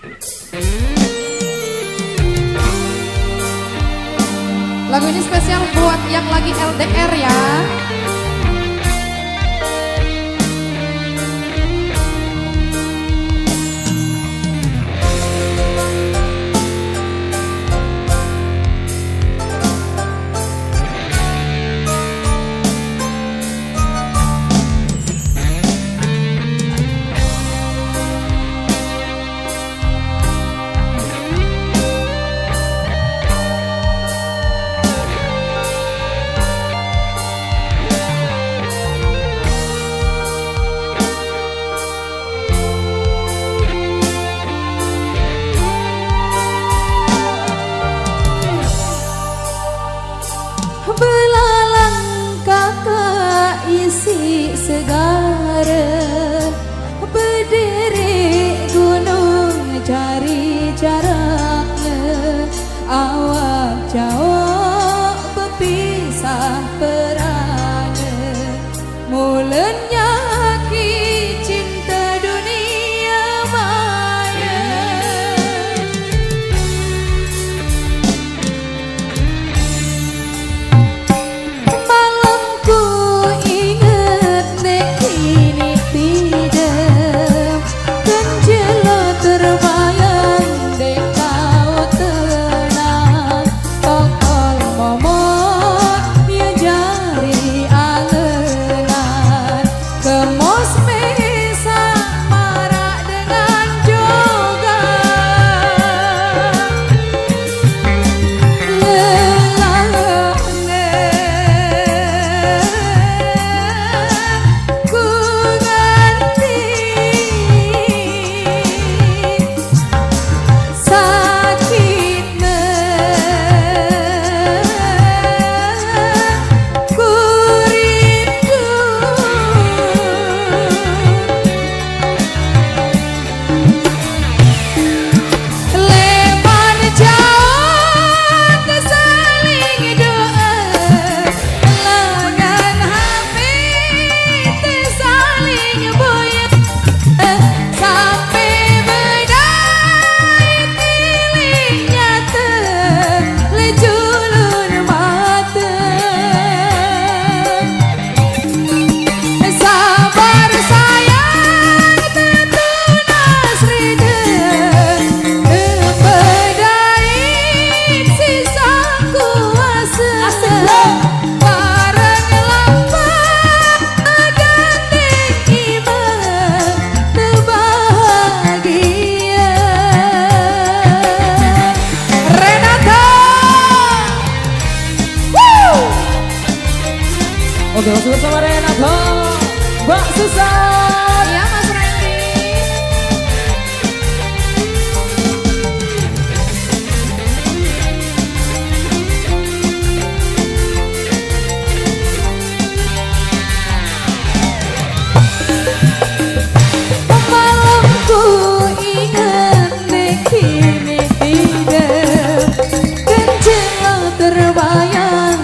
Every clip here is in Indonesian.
Lagu ini spesial buat yang lagi LDR ya. Belalang kakak isi segara, berdiri gunung cari jaraknya, awak jauh berpisah perana, mulanya ki cinta dunia maya. Oke, masuk bersama Renato, Mbak Susan. Ya Mas Randy. Malamku ingat kini tidak, dan jelas terbayang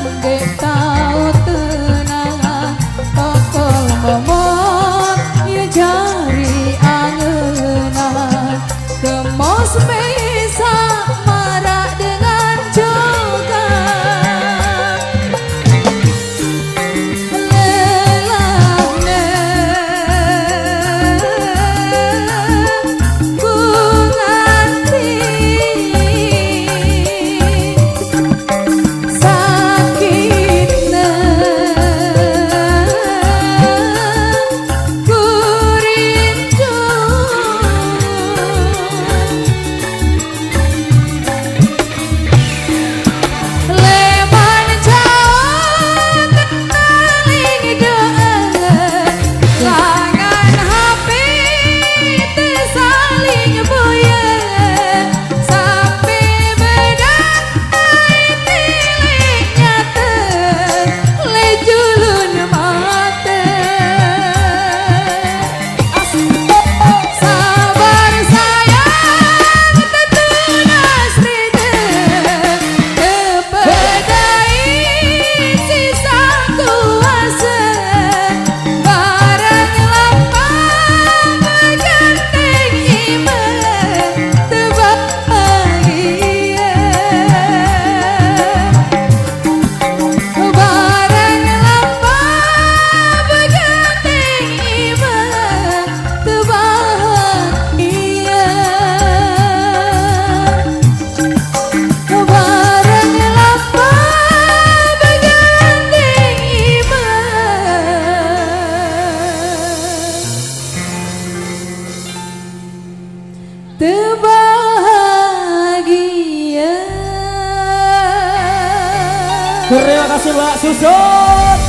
kau tenang, tokol momot ya jari angenan, kemos mesa marak dengan jogan lelahnya ku ngerti sakitnya ku rindu terbahagia. Terima kasih Mbak Susun.